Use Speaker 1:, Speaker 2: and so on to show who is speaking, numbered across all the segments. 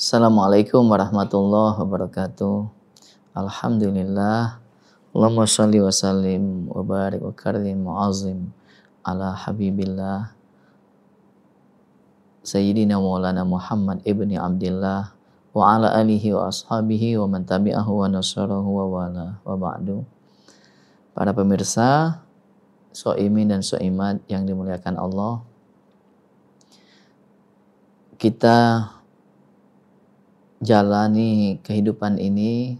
Speaker 1: Assalamualaikum warahmatullahi wabarakatuh. Alhamdulillah. Allahumma shalli wa sallim wa barik wa karim wa azim ala habibillah Sayyidina Maulana Muhammad ibni Abdillah wa ala alihi wa ashabihi wa man tabi'ahu wa nasarahu wa wala wa ba'du. Para pemirsa Soimin dan Soimat yang dimuliakan Allah, kita jalani kehidupan ini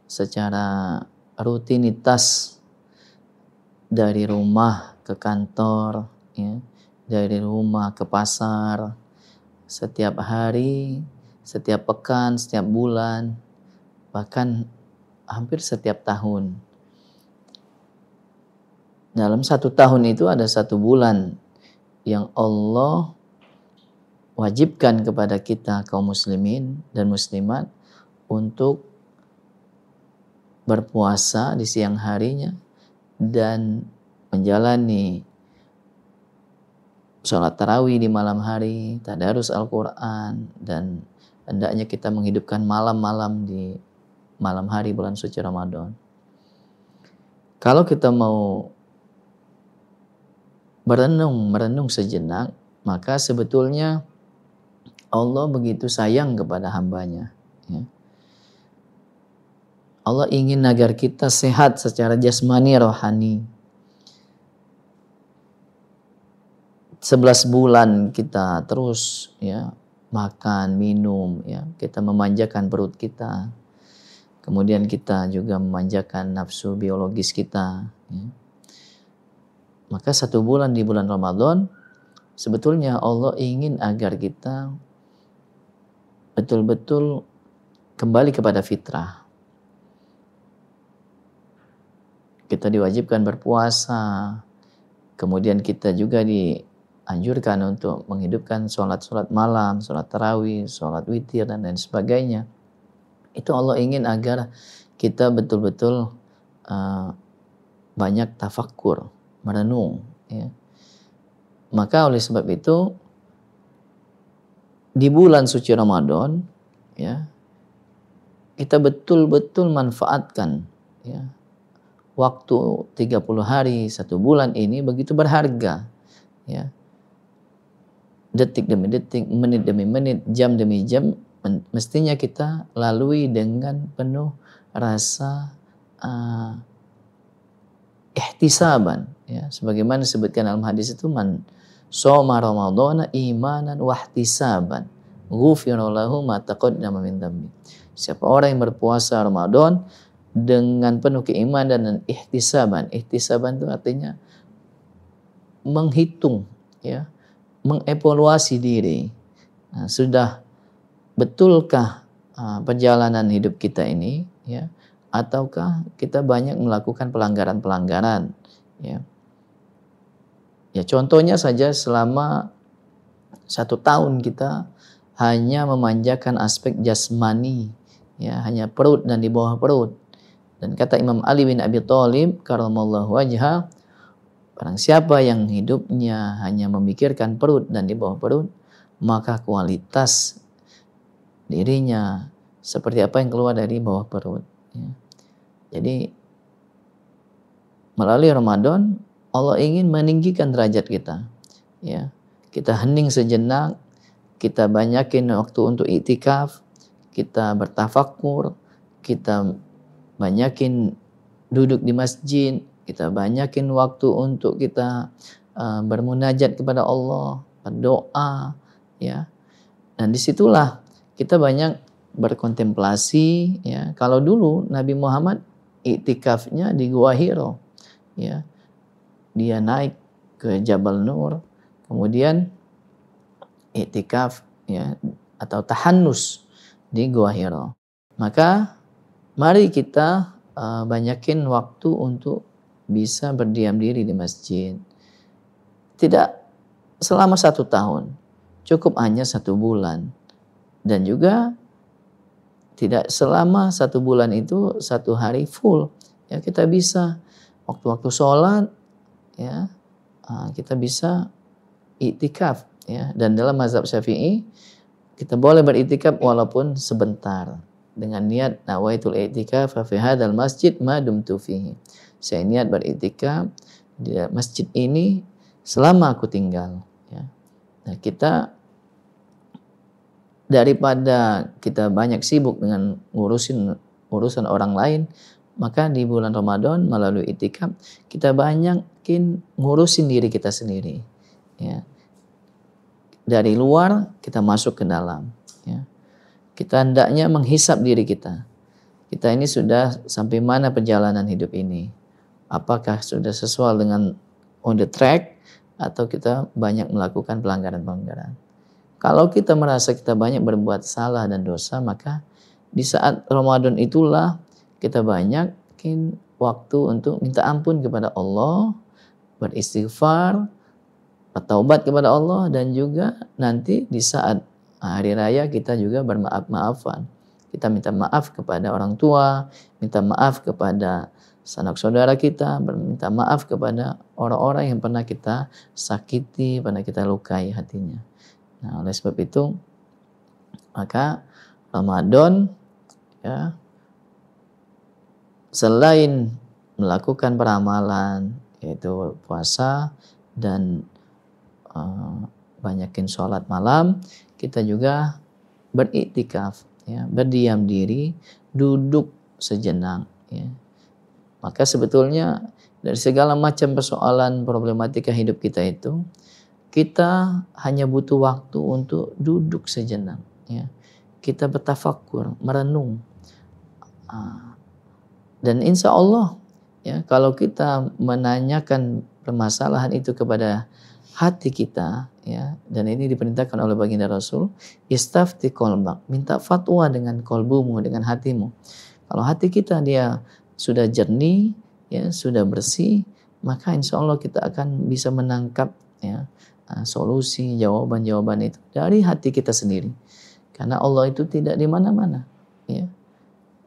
Speaker 1: secara rutinitas, dari rumah ke kantor, ya, dari rumah ke pasar, setiap hari, setiap pekan, setiap bulan, bahkan hampir setiap tahun. Dalam satu tahun itu ada satu bulan yang Allah wajibkan kepada kita kaum muslimin dan muslimat untuk berpuasa di siang harinya dan menjalani sholat tarawih di malam hari, tadarus Al-Quran, dan hendaknya kita menghidupkan malam-malam di malam hari bulan suci Ramadan. Kalau kita mau merenung sejenak, maka sebetulnya Allah begitu sayang kepada hambanya. Ya. Allah ingin agar kita sehat secara jasmani rohani. 11 bulan kita terus ya makan, minum, ya kita memanjakan perut kita. Kemudian kita juga memanjakan nafsu biologis kita. Ya. Maka 1 bulan di bulan Ramadan sebetulnya Allah ingin agar kita betul-betul kembali kepada fitrah. Kita diwajibkan berpuasa, kemudian kita juga dianjurkan untuk menghidupkan sholat malam, sholat tarawih, sholat witir, dan lain sebagainya. Itu Allah ingin agar kita betul-betul banyak tafakkur, merenung. Ya. Maka oleh sebab itu, di bulan suci Ramadan, ya, kita betul-betul manfaatkan ya, waktu 30 hari, 1 bulan ini begitu berharga. Ya. Detik demi detik, menit demi menit, jam demi jam, mestinya kita lalui dengan penuh rasa ihtisaban. Ya. Sebagaimana disebutkan dalam hadis itu, man shoma ramadhana imanan wahtisaban ghufira lahu ma taqaddama min dhanbi. Siapa orang yang berpuasa Ramadan dengan penuh keimanan dan ihtisaban. Ihtisaban itu artinya menghitung, ya, mengevaluasi diri. Nah, sudah betulkah perjalanan hidup kita ini, ya, ataukah kita banyak melakukan pelanggaran-pelanggaran, ya. Ya, contohnya saja selama 1 tahun kita hanya memanjakan aspek jasmani, ya, hanya perut dan di bawah perut. Dan kata Imam Ali bin Abi Thalib karramallahu wajhah, barang siapa yang hidupnya hanya memikirkan perut dan di bawah perut, maka kualitas dirinya seperti apa yang keluar dari bawah perut. Ya. Jadi melalui Ramadan Allah ingin meninggikan derajat kita. Ya. Kita hening sejenak, kita banyakin waktu untuk iktikaf, kita bertafakur, kita banyakin duduk di masjid, kita banyakin waktu untuk kita bermunajat kepada Allah, berdoa, ya. Dan disitulah kita banyak berkontemplasi, ya. Kalau dulu Nabi Muhammad iktikafnya di Gua Hiro, ya. Dia naik ke Jabal Nur, kemudian iktikaf, ya, atau tahannus di Gua Hiro. Maka mari kita banyakin waktu untuk bisa berdiam diri di masjid. Tidak selama 1 tahun, cukup hanya 1 bulan. Dan juga tidak selama 1 bulan itu 1 hari full. Ya, kita bisa waktu-waktu sholat, ya, kita bisa iktikaf, ya. Dan dalam mazhab Syafi'i kita boleh beriktikaf walaupun sebentar dengan niat nawaitul i'tikaf fi hadzal masjid ma dumtu fihi. Saya niat beriktikaf di masjid ini selama aku tinggal, ya. Nah, kita daripada kita banyak sibuk dengan urusan orang lain, maka di bulan Ramadan melalui iktikaf kita banyakin ngurusin diri kita sendiri, ya. Dari luar kita masuk ke dalam, ya. Kita hendaknya menghisap diri kita. Kita ini sudah sampai mana perjalanan hidup ini? Apakah sudah sesuai dengan on the track atau kita banyak melakukan pelanggaran-pelanggaran? Kalau kita merasa kita banyak berbuat salah dan dosa, maka di saat Ramadan itulah kita banyakin waktu untuk minta ampun kepada Allah, beristighfar, bertaubat kepada Allah, dan juga nanti di saat hari raya kita juga bermaaf-maafan. Kita minta maaf kepada orang tua, minta maaf kepada sanak saudara kita, minta maaf kepada orang-orang yang pernah kita sakiti, pernah kita lukai hatinya. Nah, oleh sebab itu maka Ramadan, ya, selain melakukan peramalan yaitu puasa dan banyakin sholat malam, kita juga beriktikaf, ya, berdiam diri, duduk sejenak, ya. Maka sebetulnya dari segala macam persoalan problematika hidup kita itu, kita hanya butuh waktu untuk duduk sejenak, ya. Kita bertafakur, merenung, dan insya Allah, ya, kalau kita menanyakan permasalahan itu kepada hati kita, ya, dan ini diperintahkan oleh baginda Rasul, istafti qalbak, minta fatwa dengan kolbumu, dengan hatimu. Kalau hati kita dia sudah jernih, ya, sudah bersih, maka insya Allah kita akan bisa menangkap, ya, solusi, jawaban-jawaban itu dari hati kita sendiri. Karena Allah itu tidak di mana-mana, ya.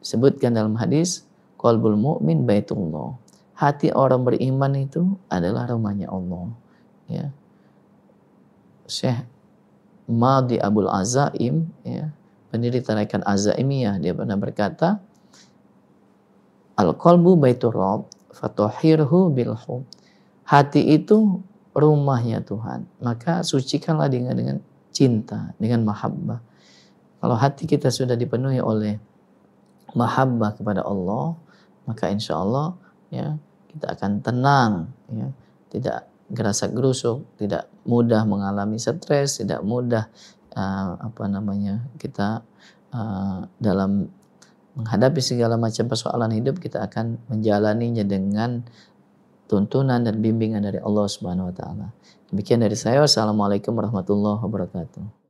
Speaker 1: Sebutkan dalam hadis, qalbul mu'min baitullah. Hati orang beriman itu adalah rumahnya Allah, ya. Syekh Madi Abul Azaim, ya, pendiri tarekat Azaimiyah, dia pernah berkata, al-qalbu baitur rabb fatahhirhu bil hub. Hati itu rumahnya Tuhan, maka sucikanlah dengan cinta, dengan mahabbah. Kalau hati kita sudah dipenuhi oleh mahabbah kepada Allah, maka insya Allah, ya, kita akan tenang, ya, tidak gerasak gerusuk, tidak mudah mengalami stres, tidak mudah kita dalam menghadapi segala macam persoalan hidup, kita akan menjalaninya dengan tuntunan dan bimbingan dari Allah Subhanahu wa taala. Demikian dari saya. Wassalamualaikum warahmatullahi wabarakatuh.